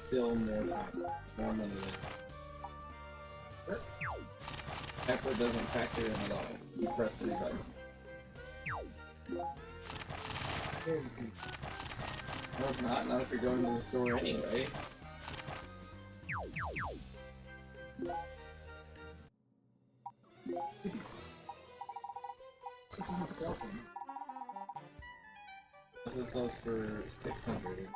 still more time, more money than effort doesn't factor in at all. You press 3 buttons. No, it's not if you're going to the store anyway. It doesn't sell for me. It sells for 600.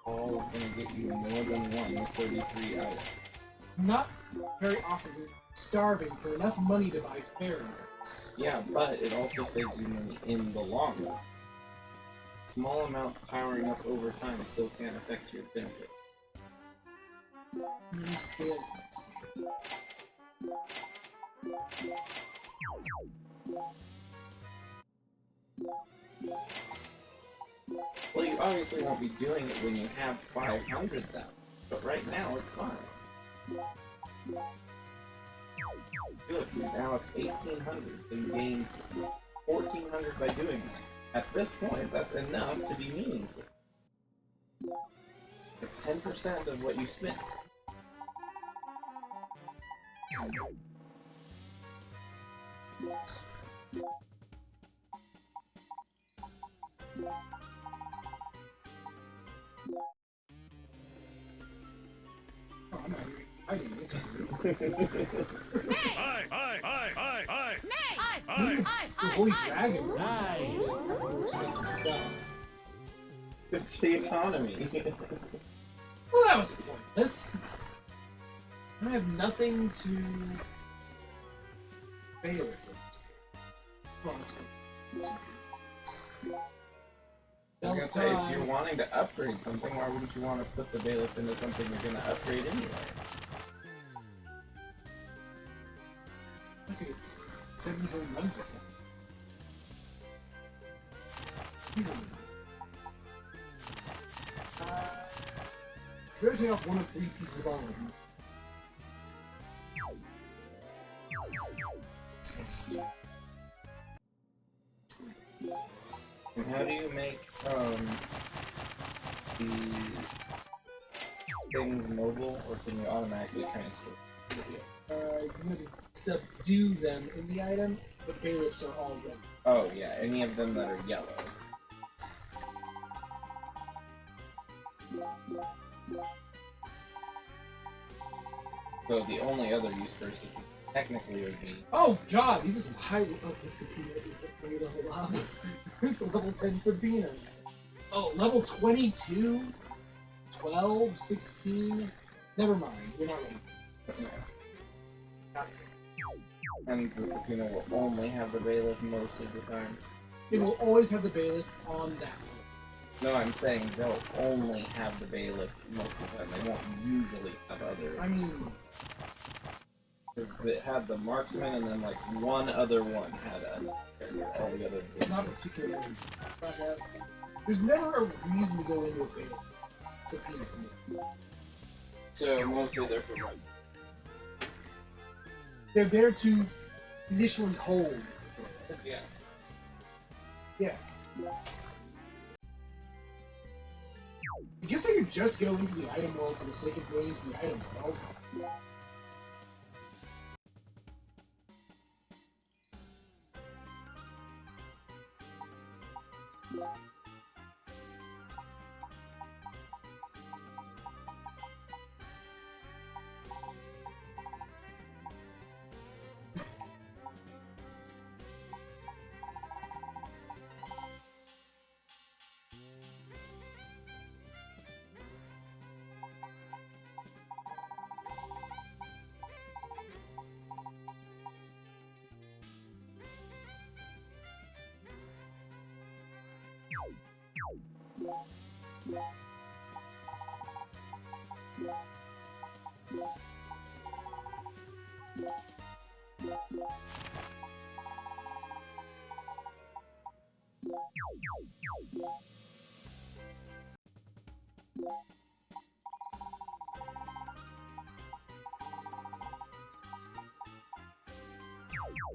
All is going to get you more than one 33 items. Not very often starving for enough money to buy fairy dust. Yeah, but it also saves you money in the long run. Small amounts powering up over time still can't affect your benefit. How many scales this? Well, you obviously won't be doing it when you have 500,000, but right now it's fine. Good, you now have 1,800, so you gain 1,400 by doing that. At this point, that's enough to be meaningful. 10% of what you spent. Oh, I'm not even fighting this. Aye. The holy dragons are more expensive stuff. The economy. Well, that was pointless. I have nothing to bail it with. Well, I was gonna say, if you're wanting to upgrade something, why wouldn't you want to put the bailiff into something you're gonna upgrade anyway? Okay, it's 70 home runs with him. He's in it's better to take off one of 3 pieces of armor. And how do you make the things mobile, or can you automatically transfer? You want to subdue them in the item, but bailiffs are all red. Oh yeah, any of them that are yellow. So the only other use for Subpoena technically would be... Oh god, these are some highly... Oh, this Subpoena is the level up. It's a level 10 Subpoena. Oh, level 22? 12? 16? Never mind, you're not ready for this. And the Subpoena will only have the bailiff most of the time. It will always have the bailiff on that floor. No, I'm saying they'll only have the bailiff most of the time. They won't usually have other... I mean... Because it had the marksman, and then like one other one had all the other... It's not particularly... There's never a reason to go into a bailiff. Subpoena for me. So mostly they're for run. They're there to initially hold. Yeah. Yeah. I guess I could just go into the item world for the sake of going into the item world.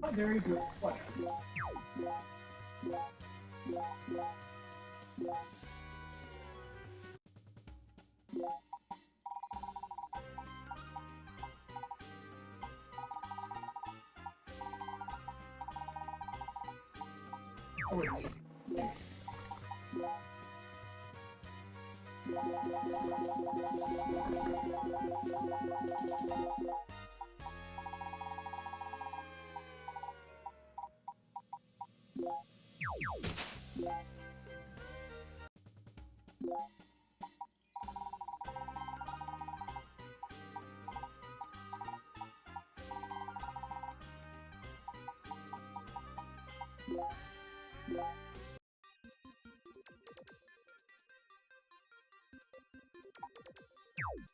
Oh, very good. Whatever. would need things.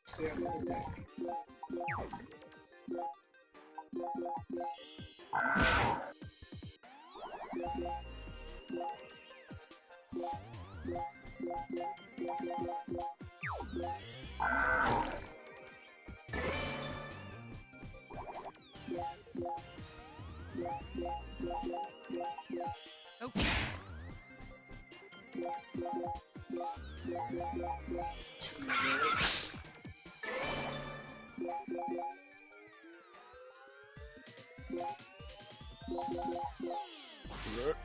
Stay on the deck. Okay. There.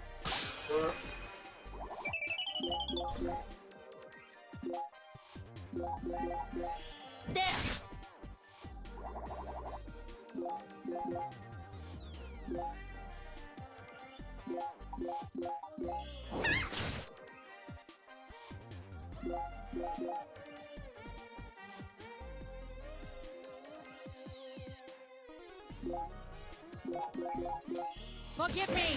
Forgive me.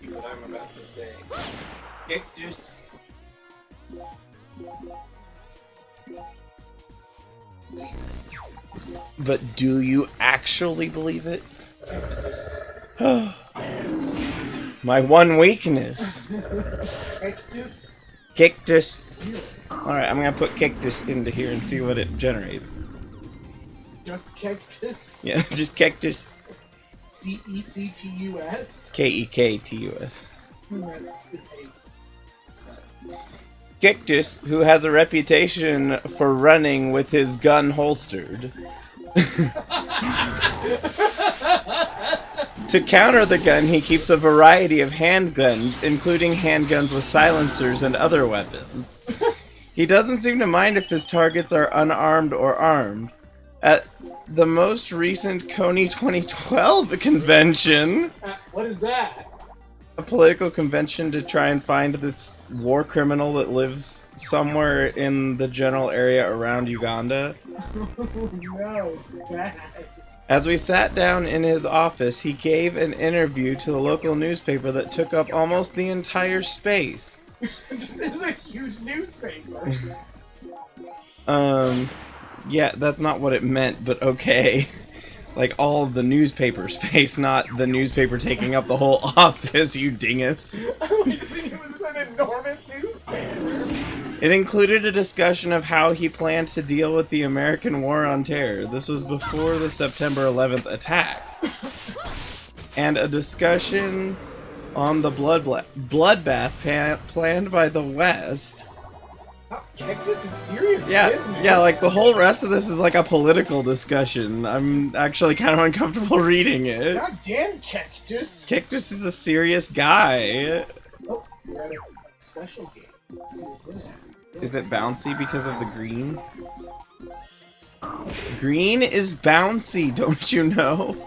What I'm about to say. Kektus. But do you actually believe it? My one weakness. Kektus? Kektus. Really? Alright, I'm gonna put Kektus into here and see what it generates. Just Kektus? Yeah, just Kektus. C-E-C-T-U-S? Kektus. That is a... Kektus, who has a reputation for running with his gun holstered. To counter the gun, he keeps a variety of handguns, including handguns with silencers and other weapons. He doesn't seem to mind if his targets are unarmed or armed. At the most recent Coney 2012 convention, what is that? a political convention to try and find this war criminal that lives somewhere in the general area around Uganda. No, it's bad. As we sat down in his office, he gave an interview to the local newspaper that took up almost the entire space. It was a huge newspaper. Yeah, that's not what it meant, but okay. Like, all of the newspaper space, not the newspaper taking up the whole office, you dingus. I like think it was an enormous newspaper. It included a discussion of how he planned to deal with the American War on Terror. This was before the September 11th attack. And a discussion on the bloodbath planned by the West. Oh, Kektus is serious Yeah, business. yeah, like the whole rest of this is like a political discussion. I'm actually kind of uncomfortable reading it. God damn, Kektus. Kektus is a serious guy. Oh, we're at a special game. Let's see what's in it. Is it bouncy because of the green? Green is bouncy, don't you know?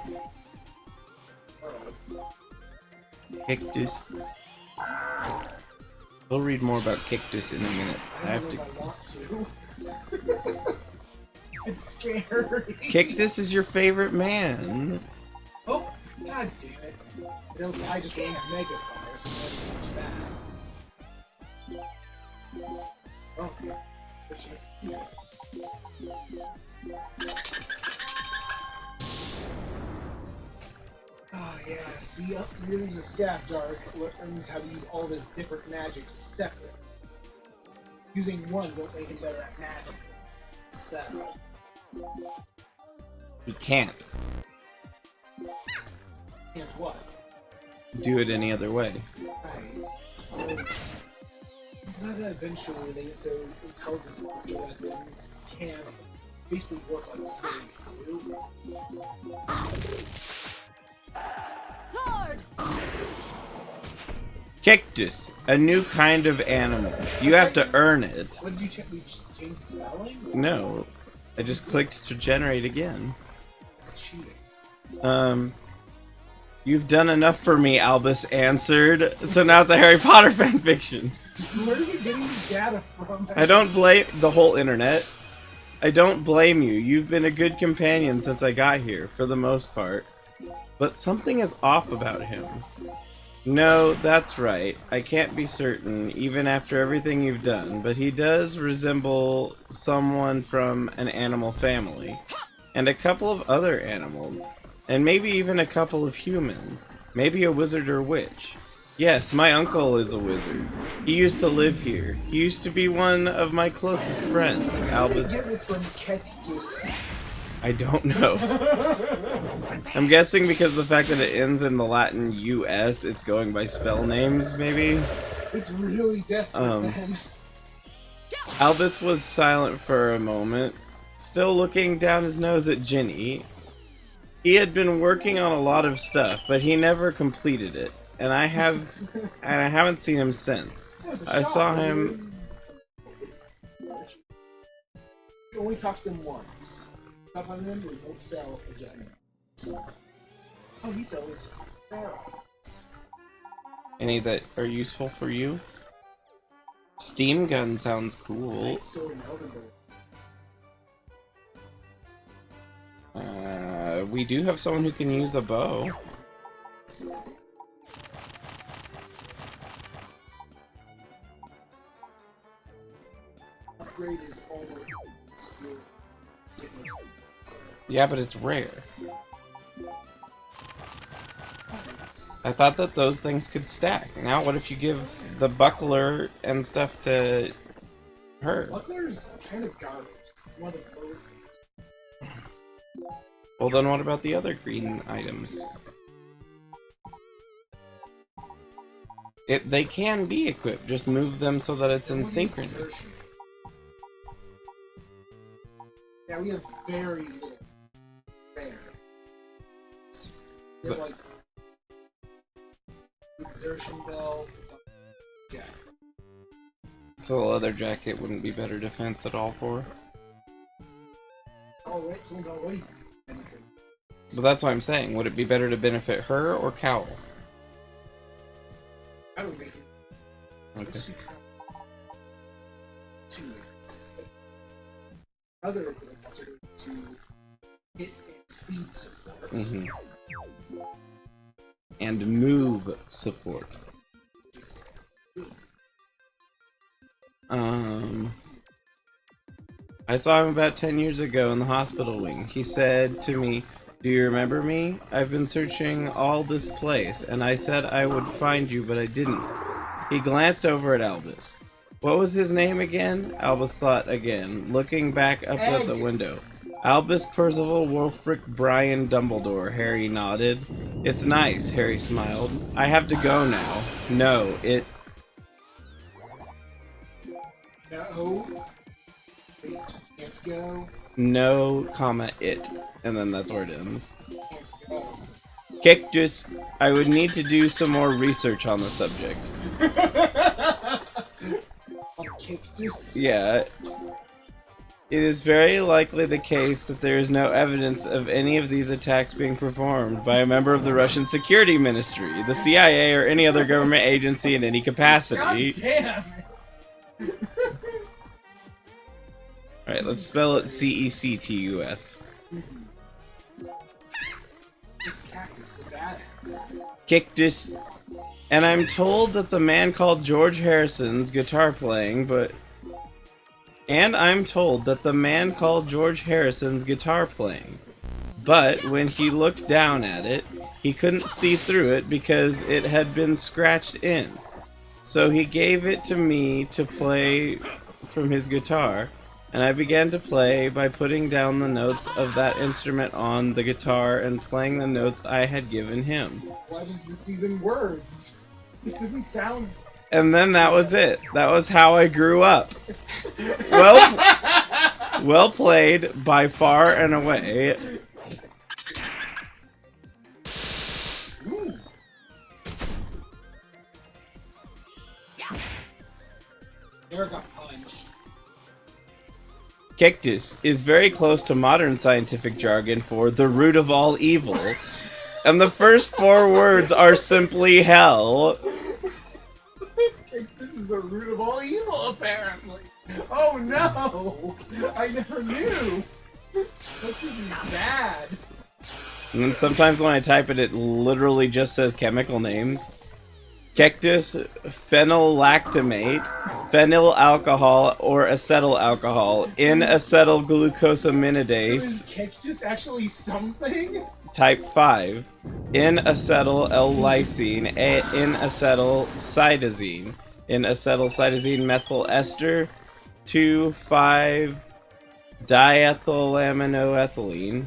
Kektus. We'll read more about Kektus in a minute. I have to. I want to. It's scary. Kektus is your favorite man. Oh, god damn it. It was, I just aimed Mega Fire, so I didn't touch that. Oh, this is. Oh yeah, see, so this is a staff dart. Learns how to use all of his different magics separate. Using one won't make him better at magic. Spell. He can't And what? do it any other way. Right. I'm glad that eventually they get so intelligent with their weapons can basically work like slaves do. Lord! Kektus, a new kind of animal. You have to earn it. What did you check? We just changed the spelling? No, I just clicked to generate again. It's cheating. You've done enough for me, Albus answered. So now it's a Harry Potter fanfiction. Where's he getting his data from? I don't blame the whole internet. I don't blame you. You've been a good companion since I got here, for the most part. But something is off about him. No, that's right. I can't be certain, even after everything you've done, but he does resemble someone from an animal family. And a couple of other animals. And maybe even a couple of humans. Maybe a wizard or witch. Yes, my uncle is a wizard. He used to live here. He used to be one of my closest friends, Albus. Get this from Kektus. I don't know. I'm guessing because of the fact that it ends in the Latin US, it's going by spell names, maybe? It's really desperate then. Albus was silent for a moment, still looking down his nose at Ginny. He had been working on a lot of stuff, but he never completed it, and I haven't seen him since. I saw him. He only talks to them once. Stuff on them, we won't sell again. Oh, he sells barrels. Any that are useful for you? Steam gun sounds cool. Sword and overlord. We do have someone who can use a bow. Upgrade is only skill. Yeah, but it's rare. I thought that those things could stack. Now what if you give the buckler and stuff to her? Buckler's kind of garbage. One of the lowest. Well, then what about the other green items? They can be equipped, just move them so that it's in synchrony. Yeah, we have very little rare. We have like exertion bell, jack. So the leather jacket wouldn't be better defense at all for? Alright, someone's already benefited. But that's what I'm saying. Would it be better to benefit her or Cowl? I would make it. Okay. Especially two layers. Other abilities are going to hit and speed support. And move support. I saw him about 10 years ago in the hospital wing. He said to me, "Do you remember me? I've been searching all this place, and I said I would find you, but I didn't." He glanced over at Albus. What was his name again? Albus thought again, looking back up at the window. Albus Percival Wulfric Brian Dumbledore, Harry nodded. It's nice, Harry smiled. I have to go now. No, it... No. Wait, can't go. No, comma, it. And then that's where it ends. Can't go. Kektus, I would need to do some more research on the subject. Kektus? Yeah. It is very likely the case that there is no evidence of any of these attacks being performed by a member of the Russian Security Ministry, the CIA, or any other government agency in any capacity. God damn it! Alright, let's spell it C-E-C-T-U-S. Just cactus with badass. Kektus. And I'm told that the man called George Harrison's guitar playing, but... And I'm told that the man called George Harrison's guitar playing. But when he looked down at it, he couldn't see through it because it had been scratched in. So he gave it to me to play from his guitar, and I began to play by putting down the notes of that instrument on the guitar and playing the notes I had given him. Why does this even words? This doesn't sound... And then that was it. That was how I grew up. Well played by far and away. Ooh. Eric got punched. Kektus is very close to modern scientific jargon for the root of all evil. And the first 4 words are simply hell. This is the root of all evil, apparently. Oh no! I never knew. But this is bad. And then sometimes when I type it, it literally just says chemical names. Kektus phenylactamate, phenyl alcohol or acetyl alcohol, N-acetyl glucosaminidase. So is Kektus actually something? Type 5, N-acetyl L-lysine, N-acetyl cytosine, N-acetyl cytosine methyl ester, 2,5-diethylaminoethylene,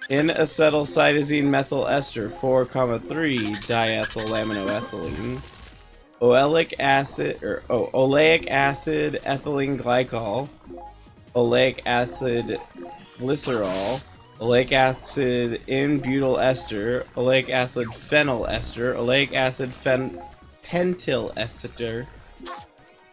N-acetyl cytosine methyl ester, 4,3 diethylaminoethylene, oleic acid ethylene glycol, oleic acid glycerol, oleic acid N-butyl ester, oleic acid phenyl ester, oleic acid pentyl ester,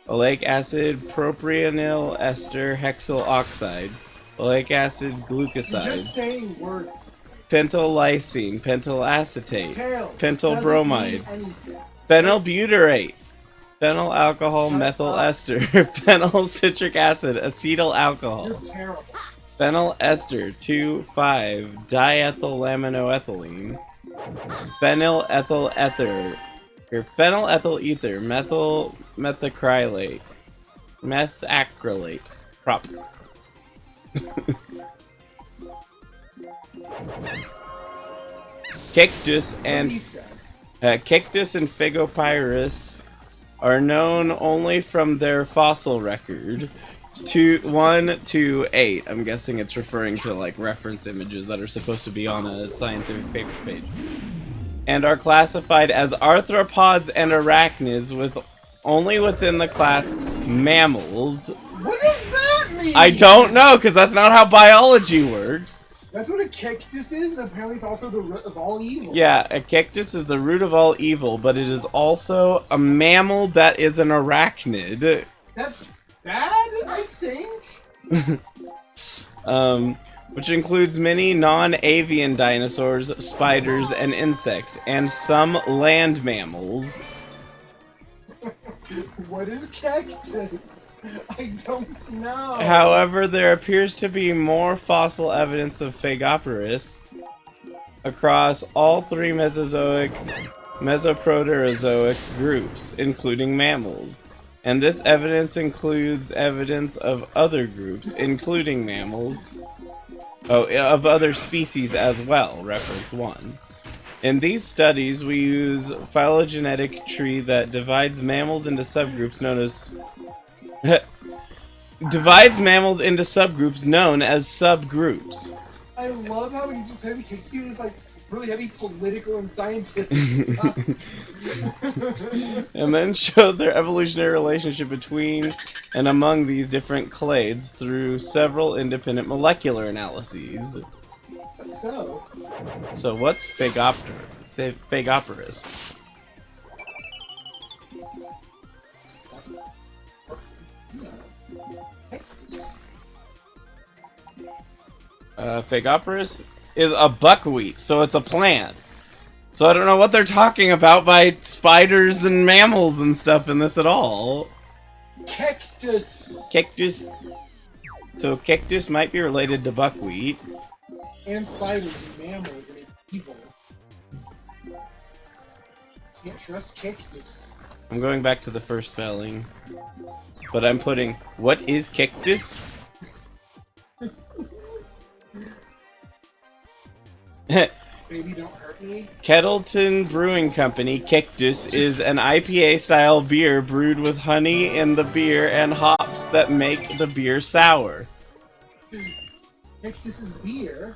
oleic acid propionyl ester hexyl oxide, oleic acid You're glucoside, just saying words. pentyl lysine, pentyl acetate, Tails. pentyl This bromide, doesn't mean anything. phenylbutyrate, phenyl alcohol Shut methyl up. ester, phenyl citric acid, acetyl alcohol. You're terrible. Phenyl ester 2,5-diethylaminoethylene, phenyl ethyl ether, or phenyl ethyl ether, methyl methacrylate, methacrylate, prop. Kektus and Kektus and Phagopyrus are known only from their fossil record. 1 to 8. I'm guessing it's referring to like reference images that are supposed to be on a scientific paper page. And are classified as arthropods and arachnids with only within the class mammals. What does that mean? I don't know, because that's not how biology works. That's what a Kektus is, and apparently it's also the root of all evil. Yeah, a Kektus is the root of all evil, but it is also a mammal that is an arachnid. That's bad, I think. Which includes many non-avian dinosaurs, spiders, and insects, and some land mammals. What is Kektus? I don't know. However, there appears to be more fossil evidence of Phagopyrus across all 3 Mesozoic, Mesoproterozoic groups, including mammals. And this evidence includes evidence of other groups, including mammals. Of other species as well, reference 1. In these studies, we use phylogenetic tree that divides mammals into subgroups known as subgroups. I love how you just said Kektus is like really heavy political and scientific stuff. And then shows their evolutionary relationship between and among these different clades through several independent molecular analyses. So what's Phagopyrus? Phagopyrus is a buckwheat, so it's a plant. So I don't know what they're talking about by spiders and mammals and stuff in this at all. Kektus Kektus. So Kektus might be related to buckwheat. and spiders and mammals, and it's evil. Can't trust Kektus. I'm going back to the first spelling. But I'm putting, what is Kektus? Baby, don't hurt me. Kettleton Brewing Company, Kektus, is an IPA-style beer brewed with honey in the beer and hops that make the beer sour. Kektus is beer.